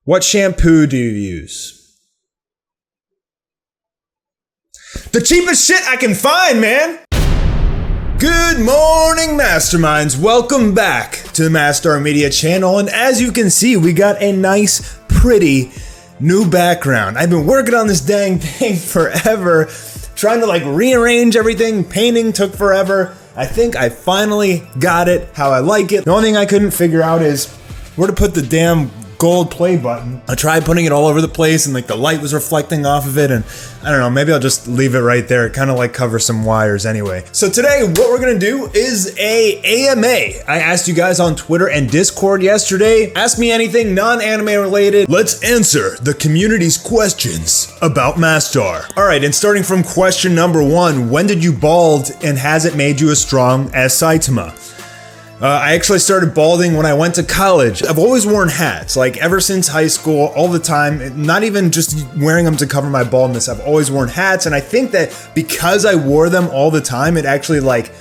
What shampoo do you use? The cheapest shit I can find, man! Good morning, masterminds. Welcome back to the Mastar Media channel. And as you can see, we got a nice, pretty new background. I've been working on this dang thing forever, trying to like rearrange everything. Painting took forever. I think I finally got it how I like it. The only thing I couldn't figure out is where to put the damn gold play button. I tried putting it all over the place and like the light was reflecting off of it, and I don't know, maybe I'll just leave it right there. It kind of like covers some wires anyway. So today what we're gonna do is a AMA. I asked you guys on Twitter and Discord yesterday, ask me anything non-anime related. Let's answer the community's questions about Mastar. Alright, and starting from question number 1, when did you bald and has it made you as strong as Saitama? I actually started balding when I went to college. I've always worn hats, like ever since high school, all the time, not even just wearing them to cover my baldness. I've always worn hats, and I think that because I wore them all the time, it actually like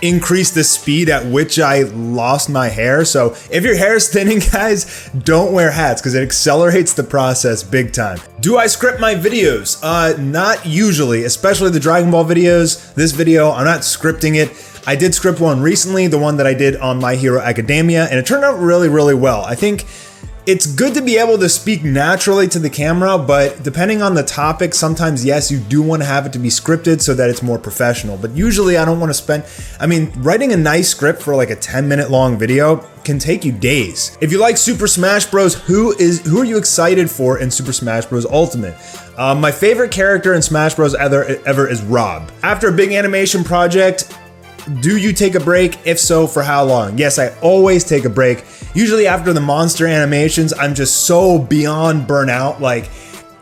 increased the speed at which I lost my hair. So if your hair is thinning, guys, don't wear hats because it accelerates the process big time. Do I script my videos? Not usually, especially the Dragon Ball videos. This video, I'm not scripting it. I did script one recently, the one that I did on My Hero Academia, and it turned out really, really well. I think it's good to be able to speak naturally to the camera, but depending on the topic, sometimes, yes, you do want to have it to be scripted so that it's more professional. But usually I don't want to spend, writing a nice script for like a 10-minute long video can take you days. If you like Super Smash Bros, who are you excited for in Super Smash Bros Ultimate? My favorite character in Smash Bros ever is Rob. After a big animation project, do you take a break? If so, for how long? Yes, I always take a break. Usually after the monster animations, I'm just so beyond burnout.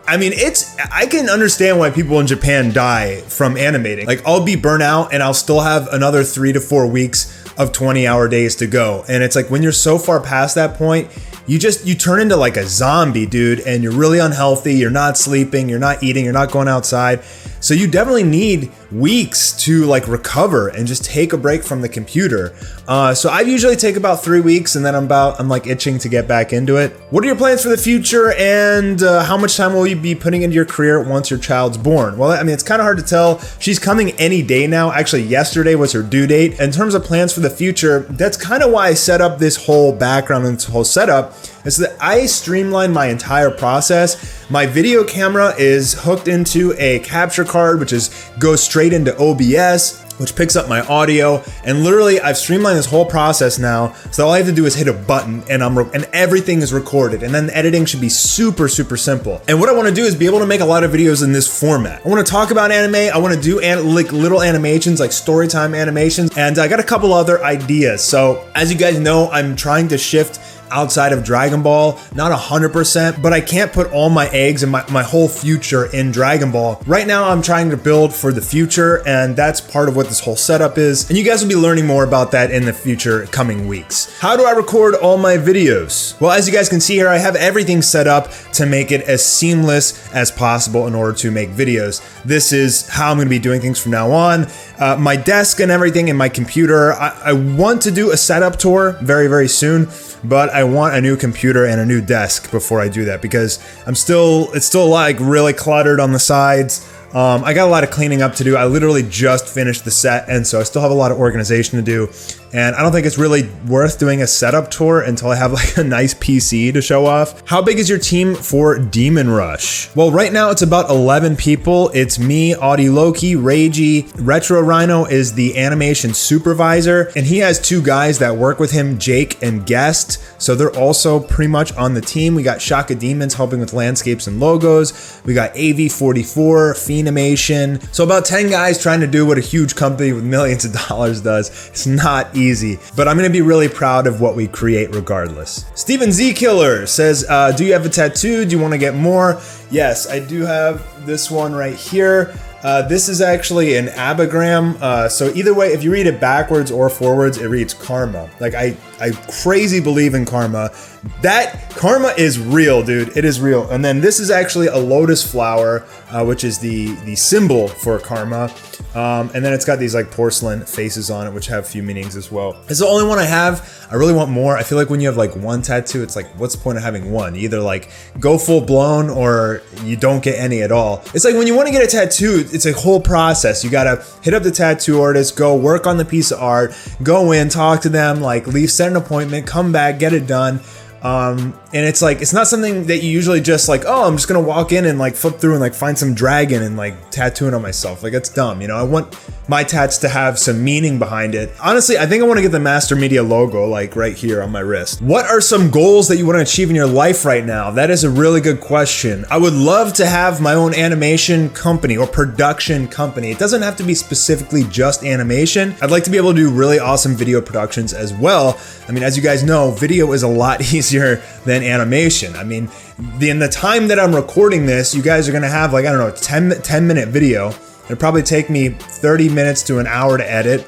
I can understand why people in Japan die from animating. Like, I'll be burnt out and I'll still have another 3 to 4 weeks of 20-hour days to go. And it's like when you're so far past that point, you turn into like a zombie, dude, and you're really unhealthy. You're not sleeping, you're not eating, you're not going outside. So you definitely need weeks to like recover and just take a break from the computer. So I usually take about 3 weeks, and then I'm like itching to get back into it. What are your plans for the future, and how much time will you be putting into your career once your child's born? Well, it's kind of hard to tell. She's coming any day now. Actually, yesterday was her due date. In terms of plans for the future, that's kind of why I set up this whole background and this whole setup, is that I streamline my entire process. My video camera is hooked into a capture card, which goes straight into OBS, which picks up my audio, and literally I've streamlined this whole process now, so all I have to do is hit a button and everything is recorded, and then the editing should be super, super simple. And what I want to do is be able to make a lot of videos in this format. I want to talk about anime, I want to do like little animations, like story time animations, and I got a couple other ideas. So as you guys know, I'm trying to shift outside of Dragon Ball, not 100%, but I can't put all my eggs and my whole future in Dragon Ball. Right now, I'm trying to build for the future, and that's part of what this whole setup is. And you guys will be learning more about that in the future coming weeks. How do I record all my videos? Well, as you guys can see here, I have everything set up to make it as seamless as possible in order to make videos. This is how I'm gonna be doing things from now on. My desk and everything and my computer, I want to do a setup tour very, very soon, but I want a new computer and a new desk before I do that, because it's still like really cluttered on the sides. I got a lot of cleaning up to do. I literally just finished the set, and so I still have a lot of organization to do. And I don't think it's really worth doing a setup tour until I have like a nice PC to show off. How big is your team for Demon Rush? Well, right now it's about 11 people. It's me, Audie Loki, Reiji. Retro Rhino is the animation supervisor, and he has 2 guys that work with him, Jake and Guest. So they're also pretty much on the team. We got Shaka Demons helping with landscapes and logos. We got AV44, Phenimation. So about 10 guys trying to do what a huge company with millions of dollars does. It's not easy, but I'm gonna be really proud of what we create regardless. Steven Z Killer says, do you have a tattoo? Do you want to get more? Yes, I do have this one right here. This is actually an abagram. So either way, if you read it backwards or forwards, it reads karma. Like I I crazy believe in karma. That karma is real, dude. It is real. And then this is actually a lotus flower, which is the symbol for karma. And then it's got these like porcelain faces on it, which have a few meanings as well. It's the only one I have. I really want more. I feel like when you have like one tattoo, it's like, what's the point of having one? You either like go full blown or you don't get any at all. It's like when you want to get a tattoo, it's a whole process. You gotta hit up the tattoo artist, go work on the piece of art, go in, talk to them, like leave, set an appointment, come back, get it done. And it's like, it's not something that you usually just like, oh, I'm just gonna walk in and like flip through and like find some dragon and like tattoo it on myself. Like, it's dumb, you know? I want my tats to have some meaning behind it. Honestly, I think I want to get the Mastar Media logo like right here on my wrist. What are some goals that you want to achieve in your life right now? That is a really good question. I would love to have my own animation company or production company. It doesn't have to be specifically just animation. I'd like to be able to do really awesome video productions as well. I mean, as you guys know, video is a lot easier than animation. I mean, in the time that I'm recording this, you guys are gonna have like, I don't know, 10-minute video. It'll probably take me 30 minutes to an hour to edit.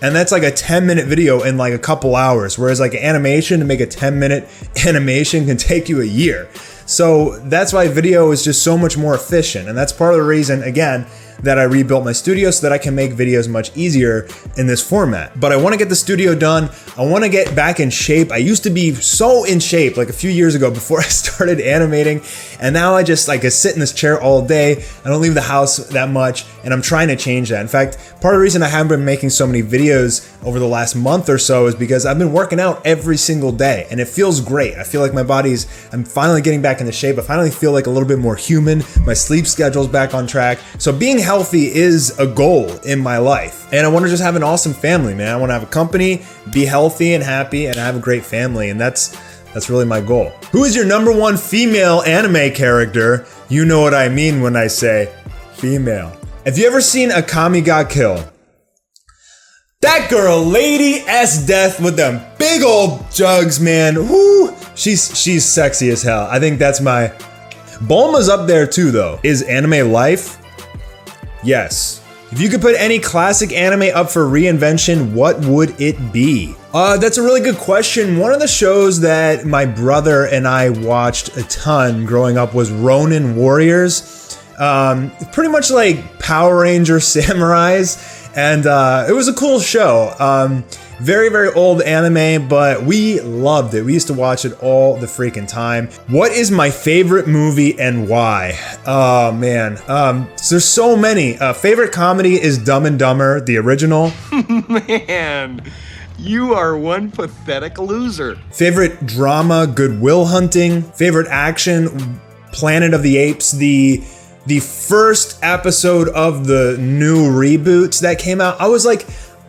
And that's like a 10-minute video in like a couple hours. Whereas like animation, to make a 10-minute animation can take you a year. So that's why video is just so much more efficient. And that's part of the reason, again, that I rebuilt my studio so that I can make videos much easier in this format. But I want to get the studio done. I want to get back in shape. I used to be so in shape like a few years ago before I started animating, and now I just like sit in this chair all day. I don't leave the house that much, and I'm trying to change that. In fact, part of the reason I haven't been making so many videos over the last month or so is because I've been working out every single day, and it feels great. I feel like I'm finally getting back into shape. I finally feel like a little bit more human. My sleep schedule's back on track. So being healthy is a goal in my life. And I want to just have an awesome family, man. I want to have a company, be healthy and happy, and have a great family. And that's really my goal. Who is your #1 female anime character? You know what I mean when I say female. Have you ever seen Akame ga Kill? That girl, Lady S Death with them big old jugs, man. Whoo! She's sexy as hell. I think that's my... Bulma's up there too, though. Is anime life? Yes. If you could put any classic anime up for reinvention, what would it be? That's a really good question. One of the shows that my brother and I watched a ton growing up was Ronin Warriors. Pretty much like Power Ranger Samurais. And it was a cool show. Very, very old anime, but we loved it. We used to watch it all the freaking time. What is my favorite movie and why? Oh, man. There's so many. Favorite comedy is Dumb and Dumber, the original. Man, you are one pathetic loser. Favorite drama, Good Will Hunting. Favorite action, Planet of the Apes, the first episode of the new reboots that came out.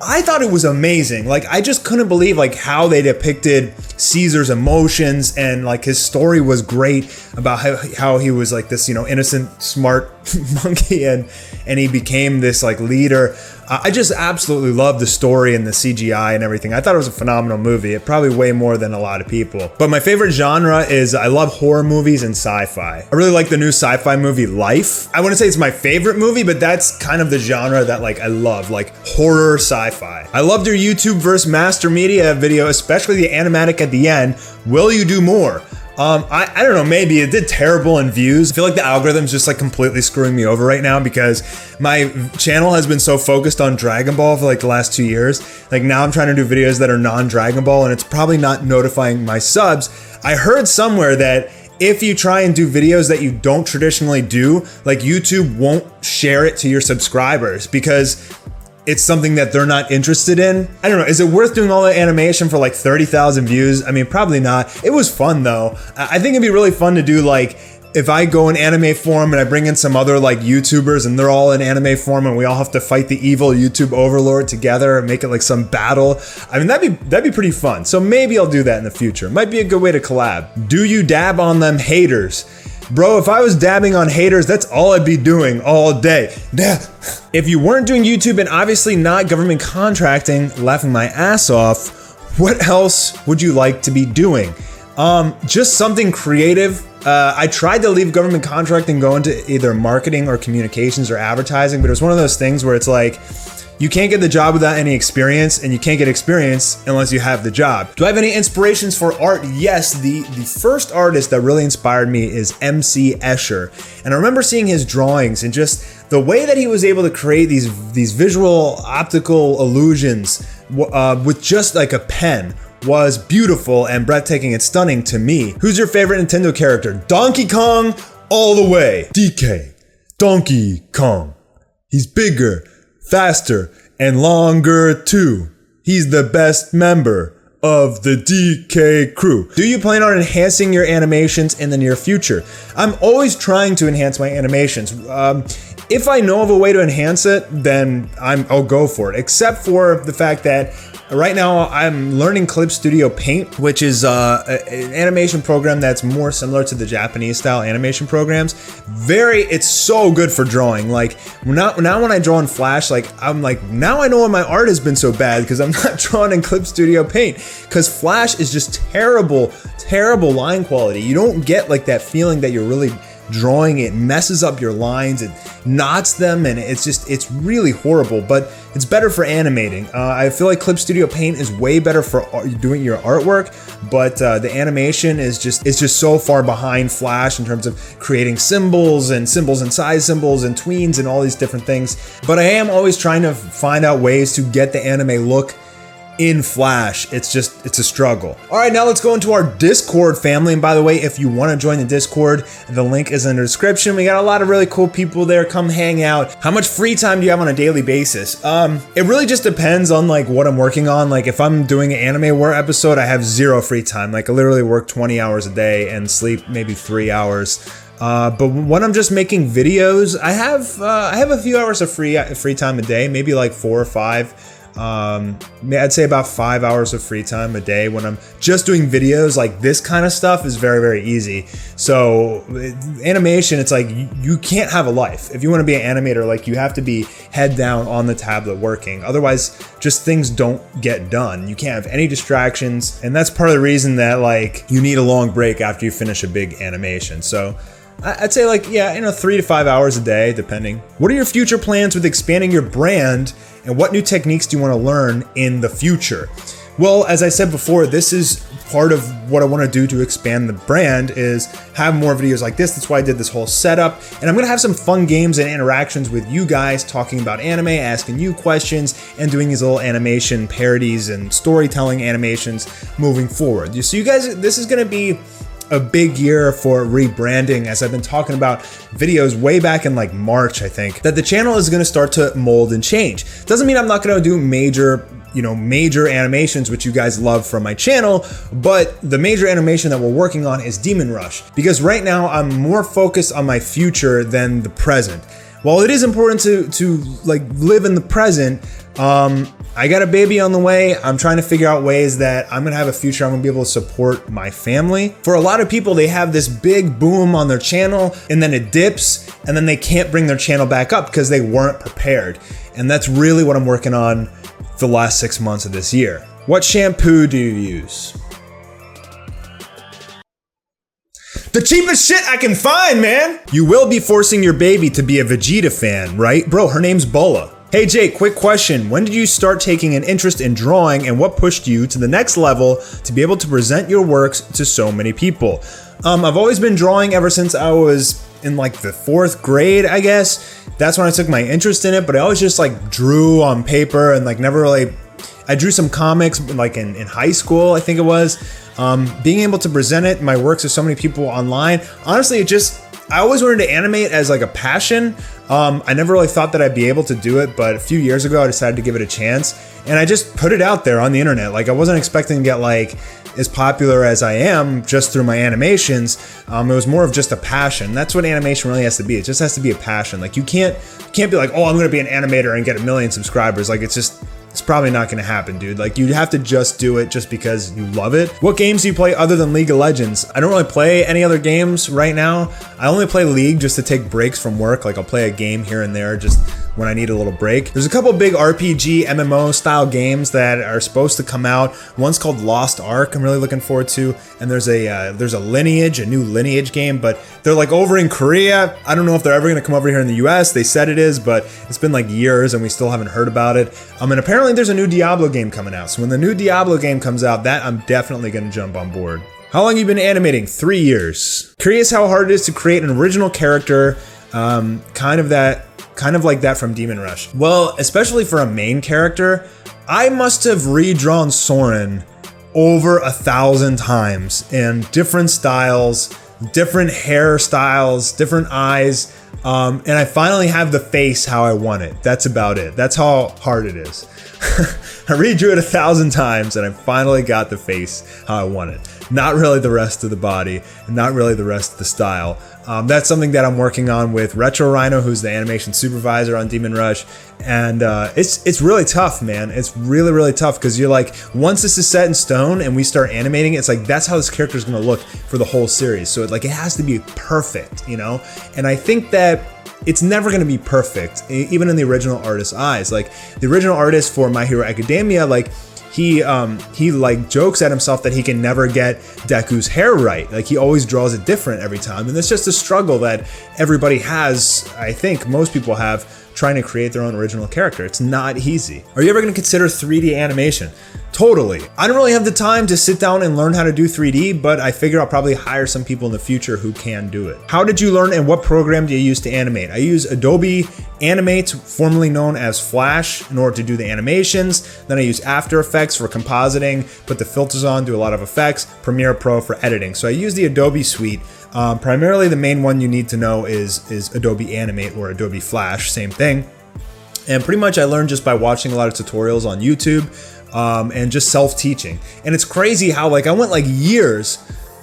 I thought it was amazing. Like, I just couldn't believe like how they depicted Caesar's emotions, and like his story was great about how he was like this, you know, innocent, smart monkey, and he became this like leader. I just absolutely loved the story and the CGI and everything. I thought it was a phenomenal movie. It probably way more than a lot of people. But my favorite genre is I love horror movies and sci-fi. I really like the new sci-fi movie Life. I wouldn't say it's my favorite movie, but that's kind of the genre that like I love, like horror sci-fi. I loved your YouTube versus Mastar Media video, especially the animatic at the end. Will you do more? I don't know, maybe it did terrible in views. I feel like the algorithm's just like completely screwing me over right now because my channel has been so focused on Dragon Ball for like the last 2 years. Like now I'm trying to do videos that are non-Dragon Ball and it's probably not notifying my subs. I heard somewhere that if you try and do videos that you don't traditionally do, like YouTube won't share it to your subscribers because it's something that they're not interested in. I don't know, is it worth doing all that animation for like 30,000 views? I mean, probably not. It was fun though. I think it'd be really fun to do like, if I go in anime form and I bring in some other like YouTubers and they're all in anime form and we all have to fight the evil YouTube overlord together and make it like some battle. I mean, that'd be pretty fun. So maybe I'll do that in the future. Might be a good way to collab. Do you dab on them haters? Bro, if I was dabbing on haters, that's all I'd be doing all day. Dab. If you weren't doing YouTube and obviously not government contracting, laughing my ass off, what else would you like to be doing? Just something creative. I tried to leave government contracting and go into either marketing or communications or advertising, but it was one of those things where it's like, You can't get the job without any experience, and you can't get experience unless you have the job. Do I have any inspirations for art? Yes, the first artist that really inspired me is MC Escher. And I remember seeing his drawings and just the way that he was able to create these visual optical illusions with just like a pen was beautiful and breathtaking and stunning to me. Who's your favorite Nintendo character? Donkey Kong all the way. DK, Donkey Kong. He's bigger, faster, and longer too. He's the best member of the DK crew. Do you plan on enhancing your animations in the near future? I'm always trying to enhance my animations. If I know of a way to enhance it, then I'll go for it. Except for the fact that right now I'm learning Clip Studio Paint, which is an animation program that's more similar to the Japanese style animation programs. It's so good for drawing. Like now when I draw in Flash, I'm like, now I know why my art has been so bad, because I'm not drawing in Clip Studio Paint, because Flash is just terrible line quality. You don't get like that feeling that you're really drawing. It messes up your lines, it knots them, and it's really horrible, but it's better for animating. I feel like Clip Studio Paint is way better for doing your artwork, but the animation is just so far behind Flash in terms of creating symbols and size symbols and tweens and all these different things. But I am always trying to find out ways to get the anime look in Flash. It's a struggle. All right, now let's go into our Discord family. And by the way, if you want to join the Discord, the link is in the description. We got a lot of really cool people there. Come hang out. How much free time do you have on a daily basis? It really just depends on like what I'm working on. Like if I'm doing an Anime War episode, I have zero free time. Like I literally work 20 hours a day and sleep maybe 3 hours. But when I'm just making videos, I have a few hours of free time a day, maybe like 4 or 5. I'd say about 5 hours of free time a day when I'm just doing videos. Like this kind of stuff is very, very easy. So animation, it's like you can't have a life. If you want to be an animator, like you have to be head down on the tablet working. Otherwise, just things don't get done. You can't have any distractions. And that's part of the reason that like you need a long break after you finish a big animation. So I'd say like, 3 to 5 hours a day, depending. What are your future plans with expanding your brand, and what new techniques do you want to learn in the future? Well, as I said before, this is part of what I want to do to expand the brand, is have more videos like this. That's why I did this whole setup. And I'm going to have some fun games and interactions with you guys, talking about anime, asking you questions, and doing these little animation parodies and storytelling animations moving forward. So you guys, this is going to be a big year for rebranding, as I've been talking about videos way back in like March, I think, that the channel is going to start to mold and change. Doesn't mean I'm not going to do major animations, which you guys love from my channel, but the major animation that we're working on is Demon Rush, because right now I'm more focused on my future than the present. While it is important to like live in the present, I got a baby on the way. I'm trying to figure out ways that I'm gonna have a future. I'm gonna be able to support my family. For a lot of people, they have this big boom on their channel and then it dips, and then they can't bring their channel back up because they weren't prepared. And that's really what I'm working on for the last 6 months of this year. What shampoo do you use? The cheapest shit I can find, man! You will be forcing your baby to be a Vegeta fan, right? Bro, her name's Bola. Hey Jake, quick question. When did you start taking an interest in drawing, and what pushed you to the next level to be able to present your works to so many people? I've always been drawing ever since I was in like the 4th grade, I guess. That's when I took my interest in it, but I always just like drew on paper and like never really... I drew some comics like in high school, I think it was. Being able to present it, my works to so many people online, honestly, I always wanted to animate as like a passion. I never really thought that I'd be able to do it, but a few years ago I decided to give it a chance, and I just put it out there on the internet. Like I wasn't expecting to get like as popular as I am just through my animations. It was more of just a passion. That's what animation really has to be. It just has to be a passion. Like you can't be like, oh, I'm gonna be an animator and get 1 million subscribers. Like it's probably not gonna happen, dude. Like you have to just do it just because you love it. What games do you play other than League of Legends? I don't really play any other games right now. I only play League just to take breaks from work. Like I'll play a game here and there, just when I need a little break. There's a couple big RPG MMO style games that are supposed to come out. One's called Lost Ark, I'm really looking forward to, and there's a Lineage, a new Lineage game, but they're like over in Korea. I don't know if they're ever gonna come over here in the US. They said it is, but it's been like years and we still haven't heard about it. And apparently there's a new Diablo game coming out. So when the new Diablo game comes out, that I'm definitely gonna jump on board. How long have you been animating? 3 years. Curious how hard it is to create an original character, kind of like that from Demon Rush. Well, especially for a main character, I must have redrawn Soren over 1,000 times in different styles, different hairstyles, different eyes, and I finally have the face how I want it. That's about it. That's how hard it is. I redrew it 1,000 times and I finally got the face how I want it. Not really the rest of the body, and not really the rest of the style. That's something that I'm working on with Retro Rhino, who's the animation supervisor on Demon Rush, and it's really tough, man. It's really, really tough because you're like, once this is set in stone and we start animating, it's like that's how this character is going to look for the whole series. So it has to be perfect, you know. And I think that it's never going to be perfect, even in the original artist's eyes. Like the original artist for My Hero Academia, like he like jokes at himself that he can never get Deku's hair right. Like he always draws it different every time. And it's just a struggle that everybody has, I think most people have, trying to create their own original character. It's not easy. Are you ever going to consider 3D animation? Totally. I don't really have the time to sit down and learn how to do 3D, but I figure I'll probably hire some people in the future who can do it. How did you learn and what program do you use to animate? I use Adobe Animate, formerly known as Flash, in order to do the animations. Then I use After Effects for compositing, put the filters on, do a lot of effects, Premiere Pro for editing. So I use the Adobe suite. Primarily the main one you need to know is Adobe Animate or Adobe Flash, same thing. And pretty much I learned just by watching a lot of tutorials on YouTube and just self-teaching. And it's crazy how like I went like years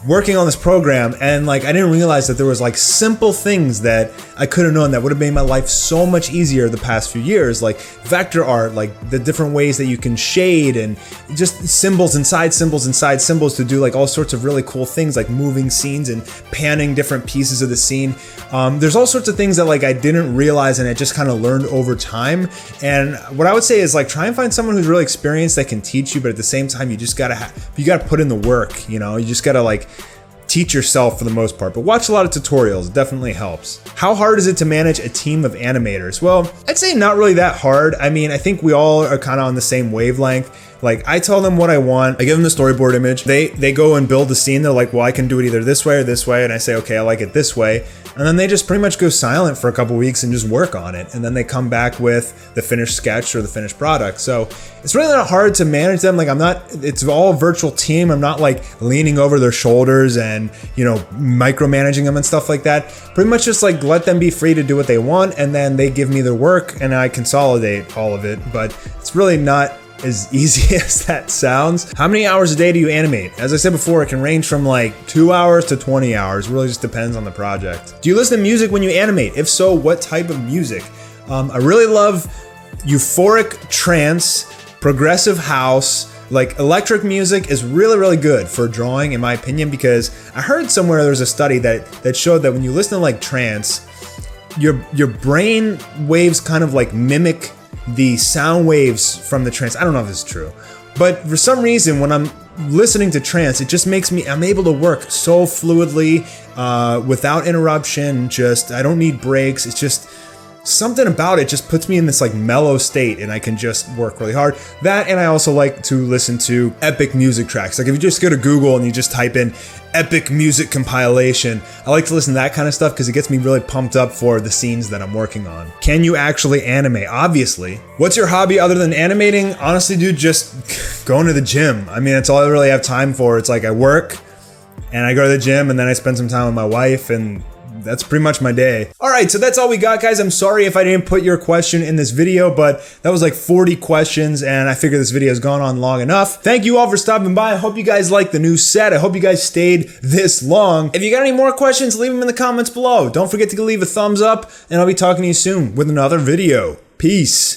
working on this program and like I didn't realize that there was like simple things that I could have known that would have made my life so much easier the past few years, like vector art, like the different ways that you can shade and just symbols inside symbols inside symbols to do like all sorts of really cool things like moving scenes and panning different pieces of the scene. There's all sorts of things that like I didn't realize and I just kind of learned over time. And what I would say is like try and find someone who's really experienced that can teach you, but at the same time you just gotta put in the work, you know. You just gotta like teach yourself for the most part, but watch a lot of tutorials. It definitely helps. How hard is it to manage a team of animators? Well, I'd say not really that hard. I mean, I think we all are kind of on the same wavelength. Like I tell them what I want, I give them the storyboard image, they go and build the scene. They're like, well, I can do it either this way or this way, and I say, okay, I like it this way. And then they just pretty much go silent for a couple weeks and just work on it. And then they come back with the finished sketch or the finished product. So it's really not hard to manage them. Like it's all a virtual team. I'm not like leaning over their shoulders and, you know, micromanaging them and stuff like that. Pretty much just like let them be free to do what they want. And then they give me their work and I consolidate all of it. But it's really not as easy as that sounds. How many hours a day do you animate? As I said before, it can range from like 2 hours to 20 hours. It really just depends on the project. Do you listen to music when you animate? If so, what type of music? I really love euphoric trance, progressive house. Like electric music is really, really good for drawing in my opinion, because I heard somewhere there's a study that showed that when you listen to like trance, your brain waves kind of like mimic the sound waves from the trance. I don't know if this is true, but for some reason when I'm listening to trance, it just makes me, I'm able to work so fluidly without interruption. Just, I don't need breaks. It's just something about it just puts me in this like mellow state and I can just work really hard. That, and I also like to listen to epic music tracks. Like if you just go to Google and you just type in epic music compilation, I like to listen to that kind of stuff because it gets me really pumped up for the scenes that I'm working on. Can you actually animate? Obviously. What's your hobby other than animating? Honestly, dude, just going to the gym. I mean, that's all I really have time for. It's like I work and I go to the gym and then I spend some time with my wife, and that's pretty much my day. All right, so that's all we got, guys. I'm sorry if I didn't put your question in this video, but that was like 40 questions, and I figure this video has gone on long enough. Thank you all for stopping by. I hope you guys liked the new set. I hope you guys stayed this long. If you got any more questions, leave them in the comments below. Don't forget to leave a thumbs up, and I'll be talking to you soon with another video. Peace.